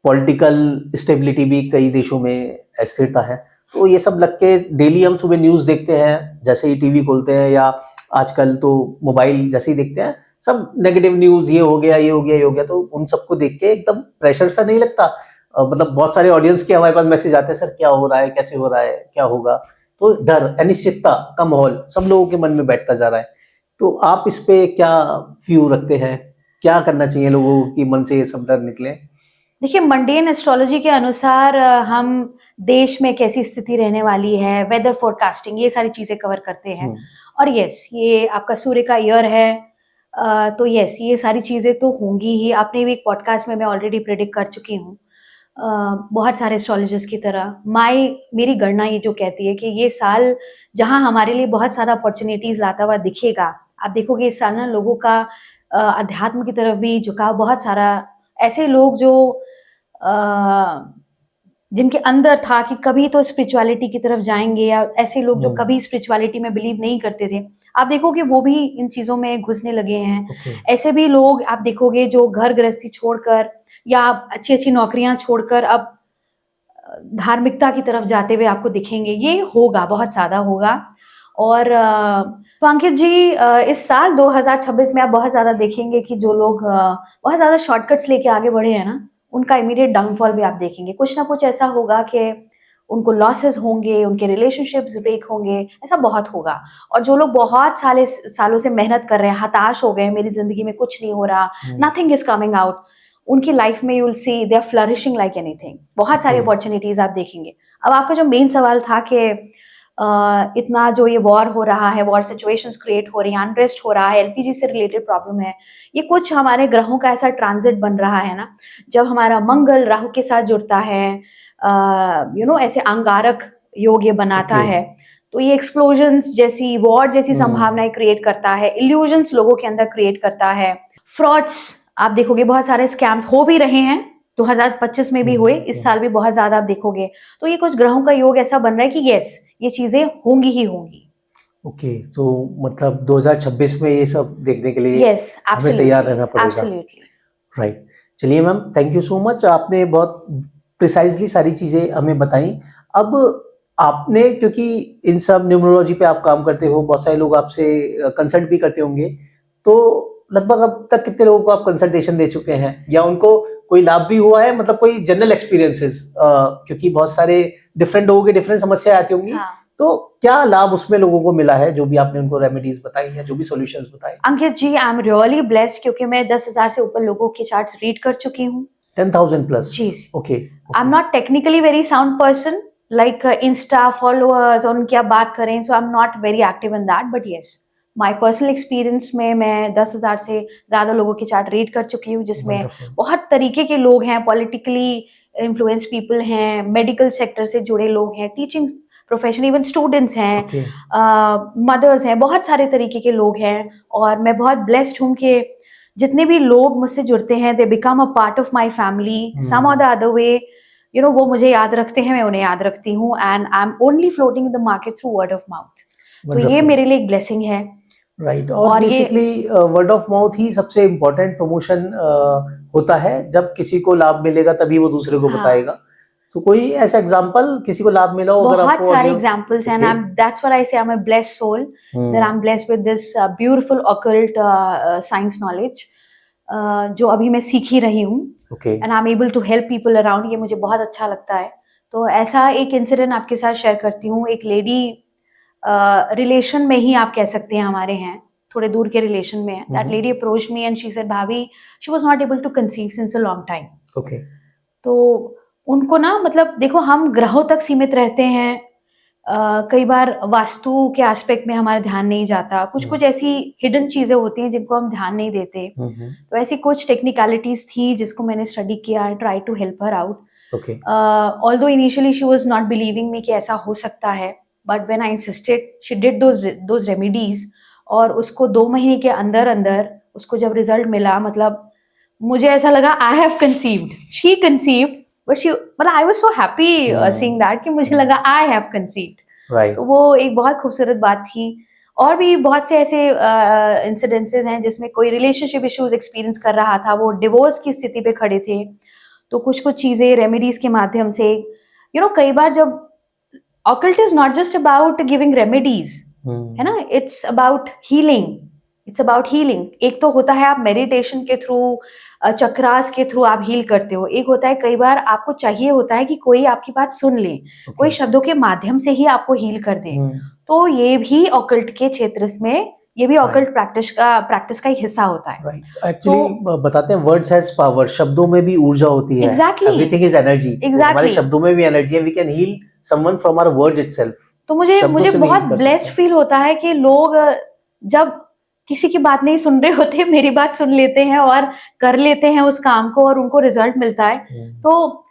पॉलिटिकल स्टेबिलिटी भी कई देशों में अस्थिरता है। तो ये सब लग के डेली हम सुबह न्यूज़ देखते हैं, जैसे ही टीवी खोलते हैं या आजकल तो मोबाइल जैसे ही देखते हैं, सब नेगेटिव न्यूज़, ये हो गया ये हो गया ये हो गया। तो उन सबको देख के एकदम प्रेशर सा नहीं लगता? मतलब बहुत सारे ऑडियंस के हमारे पास मैसेज आते हैं, सर क्या हो रहा है, कैसे हो रहा है, क्या होगा। तो डर, अनिश्चितता का माहौल सब लोगों के मन में बैठता जा रहा है। तो आप इस पे क्या व्यू रखते हैं, क्या करना चाहिए लोगों के मन से ये सब डर निकले? देखिए, मंडेन एस्ट्रोलॉजी के अनुसार हम देश में कैसी स्थिति रहने वाली है, वेदर फोरकास्टिंग, ये सारी चीजें कवर करते हैं। और यस, ये आपका सूर्य का ईयर है, तो यस ये सारी चीजें तो होंगी ही। आपने भी एक पॉडकास्ट में मैं ऑलरेडी प्रेडिक्ट कर चुकी हूँ, बहुत सारे एस्ट्रोलॉजर्स की तरह। मेरी गणना ये जो कहती है कि ये साल जहां हमारे लिए बहुत सारा अपॉर्चुनिटीज लाता हुआ दिखेगा, आप देखोगे इस साल ना लोगों का अध्यात्म की तरफ भी झुकाव, बहुत सारा ऐसे लोग जो जिनके अंदर था कि कभी तो स्पिरिचुअलिटी की तरफ जाएंगे, या ऐसे लोग जो कभी स्पिरिचुअलिटी में बिलीव नहीं करते थे, आप देखोगे वो भी इन चीजों में घुसने लगे हैं। ऐसे भी लोग आप देखोगे जो घर गृहस्थी छोड़कर या अच्छी अच्छी नौकरियां छोड़कर अब धार्मिकता की तरफ जाते हुए आपको दिखेंगे। ये होगा, बहुत ज्यादा होगा। और तो अंकित जी, इस साल 2026 में आप बहुत ज्यादा देखेंगे कि जो लोग बहुत ज्यादा शॉर्टकट्स लेके आगे बढ़े हैं ना, उनका इमीडिएट डाउनफॉल भी आप देखेंगे। कुछ ना कुछ ऐसा होगा कि उनको लॉसेस होंगे, उनके रिलेशनशिप्स ब्रेक होंगे, ऐसा बहुत होगा। और जो लोग बहुत सालों से मेहनत कर रहे हैं, हताश हो गए, मेरी जिंदगी में कुछ नहीं हो रहा, नथिंग इज कमिंग आउट, उनकी लाइफ में you will see they are flourishing like anything. बहुत सारी अपॉर्चुनिटीज आप देखेंगे। अब आपका जो मेन सवाल था कि इतना जो ये वॉर हो रहा है, वॉर सिचुएशंस क्रिएट हो रही हैं, अनरेस्ट हो रहा है, एलपीजी से रिलेटेड प्रॉब्लम है, ये कुछ हमारे ग्रहों का ऐसा ट्रांजिट बन रहा है ना, जब हमारा मंगल राहु के साथ जुड़ता है, ऐसे अंगारक योग ये बनाता है, तो ये एक्सप्लोजन्स जैसी, वॉर जैसी संभावनाएं क्रिएट करता है, इल्यूजन्स लोगों के अंदर क्रिएट करता है, फ्रॉड्स आप देखोगे, बहुत सारे स्कैम्स हो भी रहे हैं, 2025 में भी हुए, इस साल भी बहुत ज्यादा आप देखोगे। तो ये कुछ ग्रहों का योग ऐसा बन रहा है कि यस, ये चीजें होंगी ही होंगी। ओके, तो मतलब 2026 में ये सब देखने के लिए यस, हमें तैयार रहना पड़ेगा। Absolutely right. चलिए ma'am, thank you so much, आपने बहुत प्रिसाइजली सारी चीजें हमें बताई। अब आपने, क्योंकि इन सब न्यूमरोलॉजी पे आप काम करते हो, बहुत सारे लोग आपसे कंसल्ट भी करते होंगे, तो लगभग अब तक कितने लोगों को आप कंसल्टेशन दे चुके हैं, या उनको कोई लाभ भी हुआ है? मतलब कोई जनरल एक्सपीरियंसेस, क्योंकि बहुत सारे डिफरेंट लोगों की डिफरेंट समस्या आती होंगी, तो क्या लाभ उसमें लोगों को मिला है, जो भी आपने उनको रेमेडीज बताई हैं, जो भी सॉल्यूशंस बताए? अंकित ji, I am really blessed, क्योंकि मैं 10,000 से ऊपर लोगों के चार्ट्स रीड कर चुकी हूँ। 10,000 प्लस? जी। Okay. I am not technically very sound person, like insta followers और उनकी आप बात करें, so I am not very active in that, but yes, my personal experience में मैं 10,000 से ज़्यादा लोगों के चार्ट रीड कर चुकी हूँ, जिसमें वंडरफुल। बहुत तरीके के लोग हैं, पॉलिटिकली इन्फ्लुएंस पीपल हैं, मेडिकल सेक्टर से जुड़े लोग हैं, टीचिंग प्रोफेशन, इवन स्टूडेंट्स हैं, ओके। मदर्स हैं, बहुत सारे तरीके के लोग हैं। और मैं बहुत ब्लेस्ड हूँ कि जितने भी लोग मुझसे जुड़ते हैं, they become a part of my family some और the other way. You know, वो मुझे याद रखते हैं, मैं उन्हें याद रखती हूँ, and I am only floating in the market through word of mouth. तो ये वंडरफुल। मेरे लिए एक ब्लेसिंग है। राइट। और और ये बेसिकली वर्ड ऑफ माउथ ही सबसे इम्पोर्टेंट प्रमोशन होता है। जब किसी को लाभ मिलेगा तभी वो दूसरे को हाँ, बताएगा। तो कोई ऐसा एग्जांपल किसी को लाभ मिला हो अगर बहुत आपको सारे ऑडियंस? एग्जांपल्स हैं, okay. And that's what I say I am a blessed soul, that I am blessed with this beautiful occult science knowledge, जो अभी मैं सीख ही रही हूँ, okay. And I am able to help people around. ये मुझे बहुत अच्छा लगता है। तो ऐसा एक इंसिडेंट आपके साथ शेयर करती हूँ। एक लेडी रिलेशन में ही आप कह सकते हैं हमारे हैं, थोड़े दूर के रिलेशन में है। That lady approached me and she said, भाभी, she was not able to conceive since a long time. Okay. तो उनको ना, मतलब देखो, हम ग्रहों तक सीमित रहते हैं। कई बार वास्तु के एस्पेक्ट में हमारा ध्यान नहीं जाता, कुछ कुछ ऐसी हिडन चीजें होती हैं जिनको हम ध्यान नहीं देते। तो ऐसी कुछ टेक्निकलिटीज थी जिसको मैंने स्टडी किया, I try to help her out. Okay. Although initially she was not believing me कि ऐसा हो सकता है, but when I insisted she did those remedies, और उसको 2 महीने के अंदर अंदर उसको जब रिजल्ट मिला, मतलब मुझे ऐसा लगा I have conceived, she conceived, but she, मतलब I was so happy seeing that कि मुझे लगा आई हैव कंसीव्ड। राइट। तो वो एक बहुत खूबसूरत बात थी। और भी बहुत से ऐसे इंसिडेंसेस हैं जिसमें कोई रिलेशनशिप इश्यूज एक्सपीरियंस कर रहा था, वो डिवोर्स की स्थिति पे खड़े थे, तो कुछ कुछ चीजें रेमेडीज के माध्यम से, यू नो, कई बार जब occult is not just about giving remedies, है ना, it's about healing, it's about healing. एक तो होता है आप मेडिटेशन के थ्रू, चक्रास के थ्रू आप हील करते हो। एक होता है कई बार आपको चाहिए होता है कि कोई आपकी बात सुन ले, कोई शब्दों के माध्यम से ही आपको हील कर दे। तो ये भी ऑकल्ट के क्षेत्र में, ये भी ऑकल्ट प्रैक्टिस का एक हिस्सा होता है। राइट। एक्चुअली बताते हैं वर्ड्स हैज पावर, शब्दों में भी ऊर्जा होती है। Exactly. Everything is energy. हमारे शब्दों में भी एनर्जी है। We can heal someone from our words itself. तो मुझे बहुत ब्लेस्ड फील होता है कि लोग जब किसी की बात नहीं सुन रहे होते, मेरी बात सुन लेते हैं और कर लेते हैं उस काम को, और उनको रिजल्ट मिलता है। तो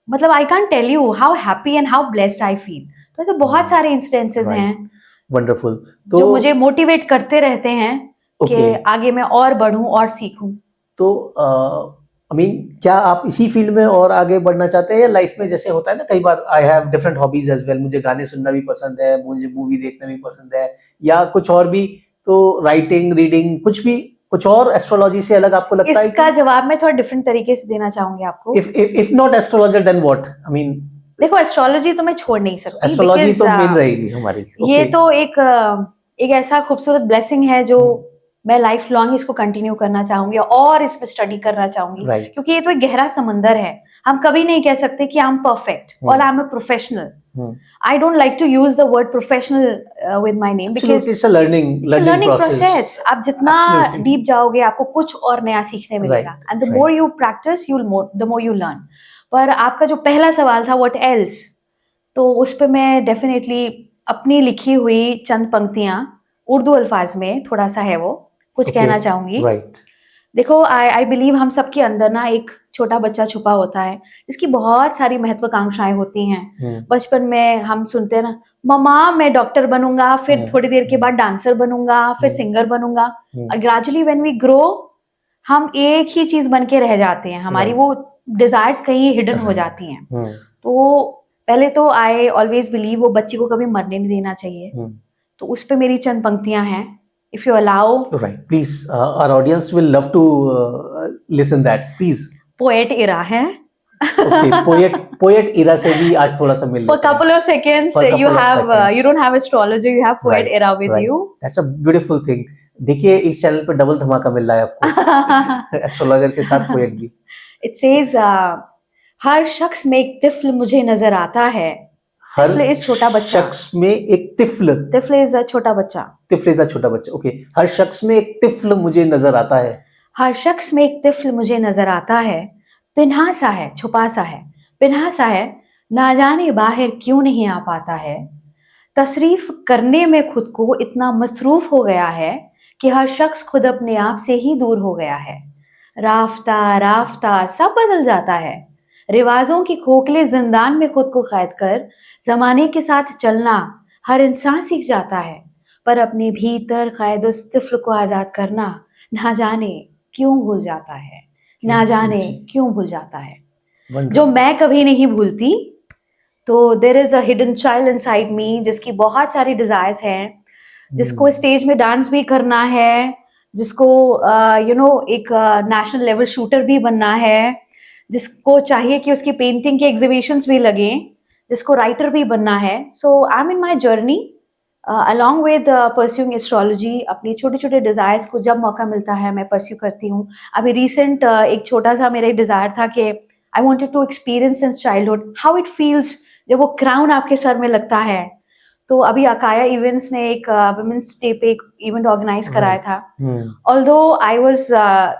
मतलब I can't tell you how happy and how blessed I feel. तो ऐसे बहुत सारे इंसिडेंसेस हैं वंडरफुल, तो जो मुझे मोटिवेट करते रहते हैं कि आगे मैं और बढ़ूं और सीखूं। तो आई मीन, क्या आप इसी फील्ड में और आगे बढ़ना चाहते हैं, या लाइफ में जैसे होता है ना, कई बार I have different hobbies as well, मुझे गाने सुनना भी पसंद है, मुझे मूवी देखना भी पसंद है, या कुछ और भी, तो राइटिंग, रीडिंग, कुछ और एस्ट्रोलॉजी से अलग आपको लगता है? इसका जवाब मैं थोड़ा डिफरेंट तरीके से देना चाहूंगी आपको। If not astrologer then what? I mean, देखो, एस्ट्रोलॉजी तो मैं छोड़ नहीं सकती, एस्ट्रोलॉजी तो मेन रहेगी हमारी। ये तो एक ऐसा खूबसूरत ब्लेसिंग है जो मैं लाइफ लॉन्ग इसको कंटिन्यू करना चाहूंगी और इसमें स्टडी करना चाहूंगी, क्योंकि ये तो एक गहरा समंदर है। हम कभी नहीं कह सकते कि आई एम परफेक्ट और आई am a professional. I don't like to use the word professional with my name, because it's a learning process. आप जितना डीप जाओगे, आपको कुछ और नया सीखने मिलेगा, and the more you practice, the more you learn. पर आपका जो पहला सवाल था what else, तो उस पे मैं डेफिनेटली अपनी लिखी हुई चंद पंक्तियां उर्दू अल्फाज में, थोड़ा सा है वो, कुछ कहना चाहूंगी। देखो, आई बिलीव हम सबके अंदर ना एक छोटा बच्चा छुपा होता है जिसकी बहुत सारी महत्वाकांक्षाएं होती हैं। बचपन में हम सुनते हैं ना, मम्मा मैं डॉक्टर बनूंगा, फिर थोड़ी देर के बाद डांसर बनूंगा, फिर सिंगर बनूंगा, और ग्रेजुअली व्हेन वी ग्रो हम एक ही चीज बन के रह जाते हैं, हमारी वो डिजायर्स कहीं हिडन हो जाती हैं। तो पहले तो आई ऑलवेज बिलीव वो बच्चे को कभी मरने नहीं देना चाहिए। तो उस पे मेरी चंद पंक्तियां हैं, if you allow. Right, please, our audience will love to listen that, please. Poet era है। Okay, poet era से भी आज थोड़ा सा मिल लेते हैं। For couple of seconds, you don't have astrologer, you have poet era with you. That's a beautiful thing. देखिए, इस चैनल पे डबल धमाका मिल रहा है आपको, एस्ट्रोलॉजर के साथ पोएट भी। It says, हर शख्स में एक तिफल मुझे नजर आता है। तिफल इज छोटा बच्चा। शख्स में एक तिफल। तिफल इज अ छोटा बच्चा। तिफल इज अ छोटा बच्चा। ओके, हर शख्स में एक तिफल मुझे नजर आता है। हर शख्स में एक तिफल मुझे नजर आता है, पिन्हा सा है, छुपा सा है, पिन्हा सा है, ना जाने बाहर क्यों नहीं आ पाता है। तसरीफ करने में खुद को इतना मसरूफ हो गया है कि हर शख्स खुद अपने आप से ही दूर हो गया है। राफ्ता राफ्ता सब बदल जाता है। रिवाजों की खोखले जिंदान में खुद को कैद कर जमाने के साथ चलना हर इंसान सीख जाता है, पर अपने भीतर कैद उस तिफ्ल को आजाद करना ना जाने क्यों भूल जाता है, ना जाने क्यों भूल जाता है। जो वंडरफुल। मैं कभी नहीं भूलती। तो there is a hidden child inside me जिसकी बहुत सारी डिजायर्स हैं, जिसको स्टेज में डांस भी करना है, जिसको एक नेशनल लेवल शूटर भी बनना है, जिसको चाहिए कि उसकी पेंटिंग के एग्जीबिशंस भी लगें, जिसको राइटर भी बनना है। So I am in my journey along with pursuing astrology. अपनी छोटे छोटे डिजायर्स को जब मौका मिलता है मैं परस्यू करती हूँ। अभी रिसेंट एक छोटा सा मेरा डिजायर था कि I wanted to experience since childhood how it feels जब वो क्राउन आपके सर में लगता है। तो अभी अकाया इवेंट्स ने एक वुमेन्स डे पे एक इवेंट ऑर्गेनाइज कराया था। Although I was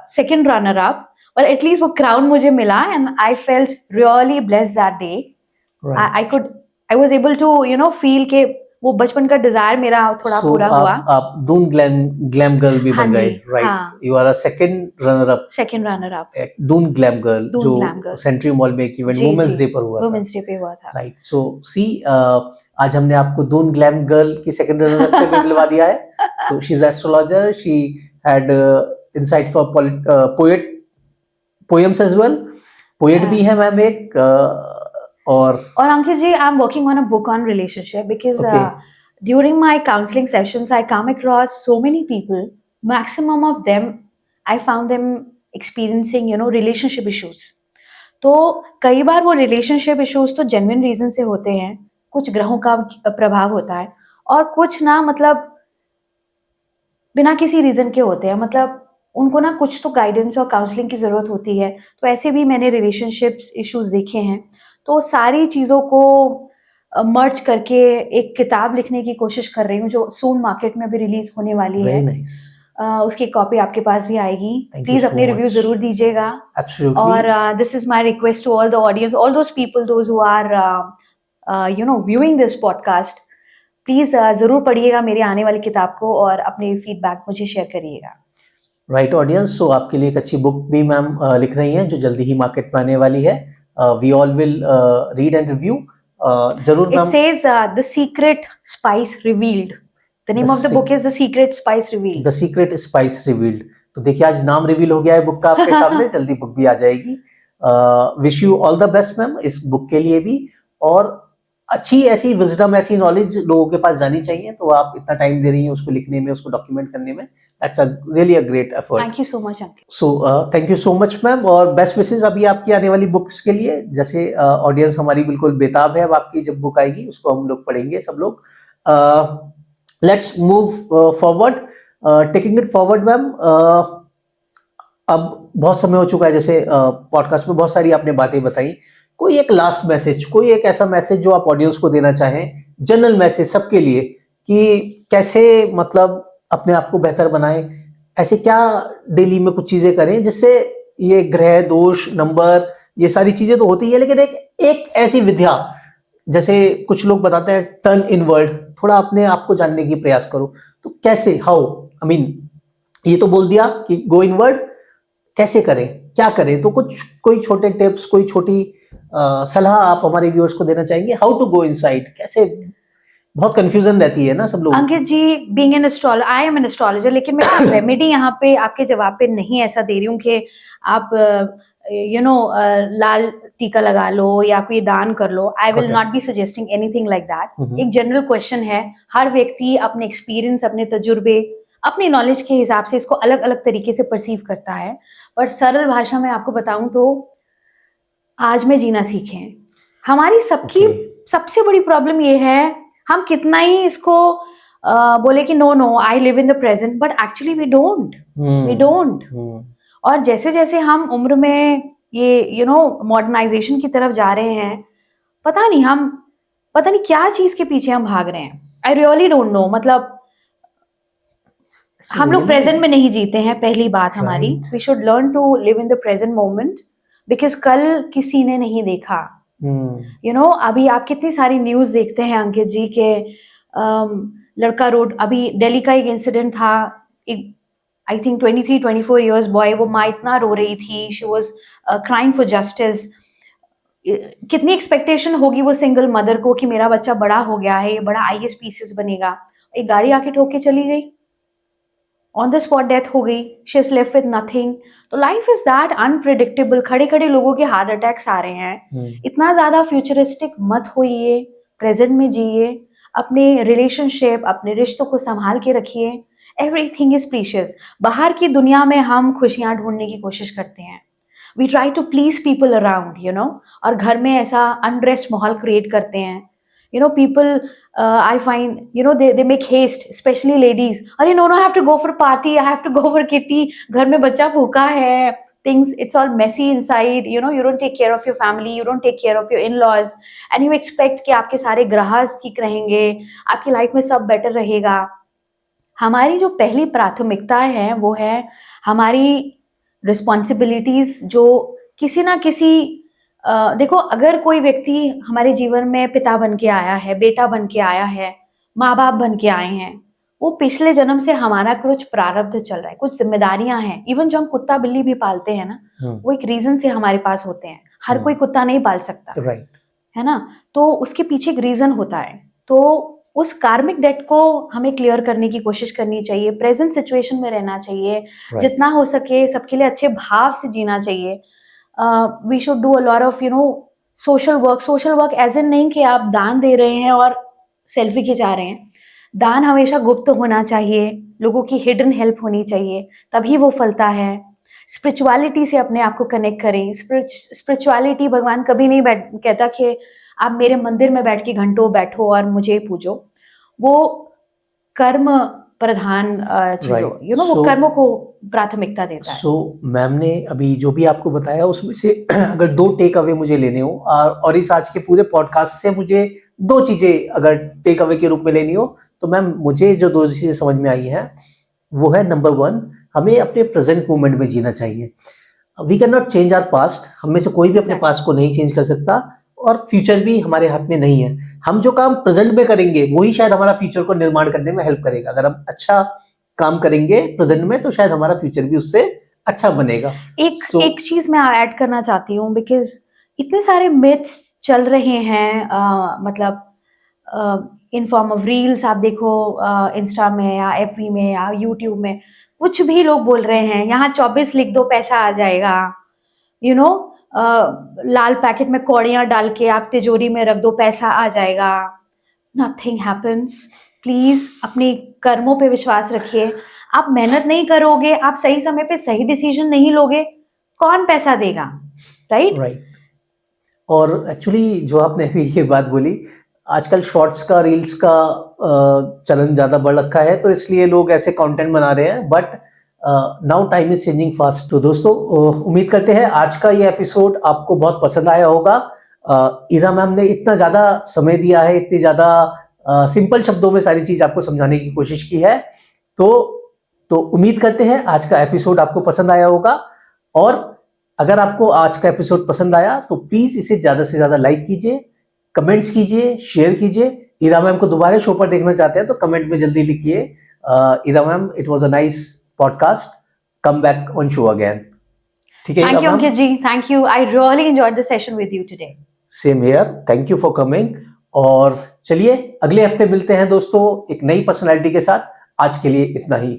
second runner up, पर एटलीस्ट वो क्राउन मुझे मिला and I felt really blessed that day. I was able to feel के वो बचपन का डिजायर मेरा थोड़ा पूरा हुआ। आप दून ग्लैम गर्ल भी बन गए, right? You are a second runner up at Doon glam girl, जो सेंट्री मॉल में एक इवेंट वुमेन्स डे पर हुआ था, राइट? सो सी, आज हमने आपको दून ग्लैम गर्ल की सेकंड रनर अप से भी मिलवा दिया है। So she is astrologer, she had insight for poems as well. Poet भी है मैम एक, और Ankit ji, I am working on a book on relationship because during my counselling sessions I come across so many people, maximum of them I found them experiencing relationship issues. तो कई बार वो relationship issues तो genuine reason से होते हैं, कुछ ग्रहों का प्रभाव होता है, और कुछ ना मतलब बिना किसी रीजन के होते हैं, मतलब उनको ना कुछ तो गाइडेंस और काउंसलिंग की जरूरत होती है। तो ऐसे भी मैंने रिलेशनशिप इश्यूज देखे हैं। तो सारी चीजों को मर्ज करके एक किताब लिखने की कोशिश कर रही हूँ, जो सून मार्केट में अभी रिलीज होने वाली है। nice. उसकी कॉपी आपके पास भी आएगी। प्लीज so अपने रिव्यू जरूर दीजिएगा। Absolutely. और this is my request to all the audience, all those people those who are viewing this podcast, please जरूर पढ़िएगा मेरी आने वाली किताब को और अपने फीडबैक मुझे शेयर करिएगा। राइट ऑडियंस, सो आपके लिए एक अच्छी बुक भी मैम लिख रही हैं, जो जल्दी ही मार्केट में आने वाली है। We all will read and review जरूर ma'am. It says the secret spice revealed. The name of the book is The Secret Spice Revealed. The Secret Spice Revealed. तो देखिए, आज नाम रिवील हो गया है बुक का आपके सामने। जल्दी बुक भी आ जाएगी। Wish you all the best ma'am इस बुक के लिए भी, और अच्छी ऐसी विजडम, ऐसी नॉलेज लोगों के पास जानी चाहिए। तो आप इतना टाइम दे रही हैं उसको लिखने में, उसको डॉक्यूमेंट करने में, that's a really a great effort. Thank you so much Ankit. So thank you so much ma'am, और बेस्ट विशेस अभी आपकी आने वाली बुक्स के लिए। जैसे ऑडियंस हमारी बिल्कुल बेताब है, अब आपकी जब बुक आएगी उसको हम लोग पढ़ेंगे सब लोग। Let's move forward, taking it forward ma'am. अब बहुत समय हो चुका है, जैसे पॉडकास्ट में बहुत सारी आपने बातें बताई। कोई एक लास्ट मैसेज, कोई एक ऐसा मैसेज जो आप ऑडियंस को देना चाहें, जनरल मैसेज सबके लिए, कि कैसे मतलब अपने आप को बेहतर बनाएं, ऐसे क्या डेली में कुछ चीजें करें जिससे ये ग्रह दोष, नंबर, ये सारी चीजें तो होती है, लेकिन एक ऐसी विद्या, जैसे कुछ लोग बताते हैं टर्न इनवर्ड, थोड़ा अपने आप को जानने की प्रयास करो। तो कैसे, हाउ, आई मीन ये तो बोल दिया कि गो इनवर्ड, कैसे करें, क्या करें? तो कोई छोटे टिप्स, कोई छोटी सलाह आप हमारे व्यूअर्स को देना चाहेंगे, हाउ टू गो इनसाइड, कैसे? बहुत कंफ्यूजन रहती है ना सब लोग। Ankit ji, being an astrologer, I am an astrologer, लेकिन मैं रेमेडी यहाँ पे आपके जवाब पे नहीं ऐसा दे रही हूँ कि आप लाल टीका लगा लो या कोई दान कर लो। I will not be suggesting anything like that. एक जनरल क्वेश्चन है, हर व्यक्ति अपने एक्सपीरियंस, अपने तजुर्बे, अपनी नॉलेज के हिसाब से इसको अलग अलग तरीके से परसीव करता है। पर सरल भाषा में आपको बताऊं तो आज में जीना सीखें। हमारी सबकी सबसे बड़ी प्रॉब्लम ये है, हम कितना ही इसको बोले कि no I live in the present, but actually we don't. और जैसे जैसे हम उम्र में ये मॉडर्नाइजेशन की तरफ जा रहे हैं, पता नहीं क्या चीज के पीछे हम भाग रहे हैं। I really don't know. मतलब हम लोग प्रेजेंट में नहीं जीते हैं, पहली बात हमारी। We should learn to live in the present moment, because कल किसी ने नहीं देखा। अभी आप कितनी सारी न्यूज देखते हैं अंकित जी के लड़का रोड, अभी दिल्ली का एक इंसिडेंट था, एक आई थिंक 23-24 इयर्स बॉय, वो माँ इतना रो रही थी, she was crying for justice. कितनी एक्सपेक्टेशन होगी वो सिंगल मदर को कि मेरा बच्चा बड़ा हो गया है, ये बड़ा IAS PCS बनेगा, एक गाड़ी आके ठोक के चली गई, ऑन द स्पॉट डेथ हो गई, she is left with nothing. तो लाइफ इज दैट अनप्रिडिक्टेबल, खड़े खड़े लोगों के हार्ट अटैक्स आ रहे हैं। इतना ज्यादा फ्यूचरिस्टिक मत होइए, प्रेजेंट में जिए, अपने रिलेशनशिप, अपने रिश्तों को संभाल के रखिए। Everything is precious. बाहर की दुनिया में हम खुशियां ढूंढने की कोशिश करते हैं, we try to please people around, you know, और घर में ऐसा अनरेस्ट माहौल क्रिएट करते हैं। You know, people, I find, you know, they make haste, especially ladies. अरे no, I have to go for party, I have to go for kitty. घर में बच्चा भूखा है, things, it's all messy inside. You know, you don't take care of your family, you don't take care of your in-laws, and you expect कि आपके सारे ग्रहास ठीक रहेंगे, आपकी लाइफ में सब बेटर रहेगा। हमारी जो पहली प्राथमिकता है वो है हमारी रिस्पॉन्सिबिलिटीज, जो किसी ना किसी देखो, अगर कोई व्यक्ति हमारे जीवन में पिता बन के आया है, बेटा बन के आया है, माँ बाप बन के आए हैं, वो पिछले जन्म से हमारा कुछ प्रारब्ध चल रहा है, कुछ जिम्मेदारियां हैं। इवन जो हम कुत्ता बिल्ली भी पालते हैं ना, वो एक रीजन से हमारे पास होते हैं। हर कोई कुत्ता नहीं पाल सकता, राइट, है ना, तो उसके पीछे एक रीजन होता है। तो उस कार्मिक डेट को हमें क्लियर करने की कोशिश करनी चाहिए, प्रेजेंट सिचुएशन में रहना चाहिए, जितना हो सके सबके लिए अच्छे भाव से जीना चाहिए। We should do a lot of, you know, social work as in नहीं कि आप दान दे रहे हैं और सेल्फी खिंचा रहे हैं। दान हमेशा गुप्त होना चाहिए, लोगों की हिडन हेल्प होनी चाहिए, तभी वो फलता है। स्पिरिचुअलिटी से अपने आप को कनेक्ट करें। स्पिरिचुअलिटी, भगवान कभी नहीं कहता कि आप मेरे मंदिर में बैठ के घंटों बैठो और मुझे पूजो। वो कर्म प्रधान चीजों, यू नो, वो कर्मों को प्राथमिकता देता है। सो मैम ने अभी जो भी आपको बताया उसमें से अगर 2 टेक अवे मुझे लेने हो, और इस आज के पूरे पॉडकास्ट से मुझे 2 चीजें अगर टेक अवे के रूप में लेनी हो, तो मैम मुझे जो 2 चीजें समझ में आई हैं वो है, नंबर 1, हमें अपने प्रेजेंट मोमेंट में जीना चाहिए। We can not change our past, हम में से कोई भी अपने पास्ट को नहीं चेंज कर सकता, और फ्यूचर भी हमारे हाथ में नहीं है। हम जो काम प्रेजेंट में करेंगे वही शायद हमारा फ्यूचर को निर्माण करने में हेल्प करेगा। अगर हम अच्छा काम करेंगे प्रेजेंट में, तो शायद हमारा फ्यूचर भी उससे अच्छा बनेगा। एक चीज मैं ऐड करना चाहती हूँ, बिकॉज इतने सारे मिथ्स चल रहे हैं, मतलब इन फॉर्म ऑफ रील्स, आप देखो इंस्टा में या FB में या यूट्यूब में, कुछ भी लोग बोल रहे हैं, यहाँ 24 लिख दो पैसा आ जाएगा, यू नो, लाल पैकेट में कौड़ियां डाल के आप तिजोरी में रख दो पैसा आ जाएगा। Nothing happens. प्लीज अपने कर्मों पे विश्वास रखिए। आप मेहनत नहीं करोगे, आप सही समय पे सही डिसीजन नहीं लोगे, कौन पैसा देगा? राइट। और एक्चुअली जो आपने अभी ये बात बोली, आजकल शॉर्ट्स का, रील्स का चलन ज्यादा बढ़ रखा है, तो इसलिए लोग ऐसे कंटेंट बना रहे हैं, but now time is changing fast. तो दोस्तों, उम्मीद करते हैं आज का ये एपिसोड आपको बहुत पसंद आया होगा। इरा मैम ने इतना ज्यादा समय दिया है, इतनी ज्यादा सिंपल शब्दों में सारी चीज आपको समझाने की कोशिश की है। तो उम्मीद करते हैं आज का एपिसोड आपको पसंद आया होगा, और अगर आपको आज का एपिसोड पसंद आया तो प्लीज इसे ज्यादा से ज्यादा लाइक कीजिए, कमेंट्स कीजिए, शेयर कीजिए। इरा मैम को दोबारा शो पर देखना चाहते हैं तो कमेंट में जल्दी लिखिए, Ira ma'am, it was a nice podcast, come back on show again. ठीक है? Thank you Ankit ji, thank you, I really enjoyed the session with you today. Same here, thank you for coming. और चलिए अगले हफ्ते मिलते हैं दोस्तों एक नई पर्सनालिटी के साथ। आज के लिए इतना ही।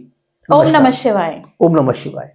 ओम नमः शिवाय। ओम नमः शिवाय।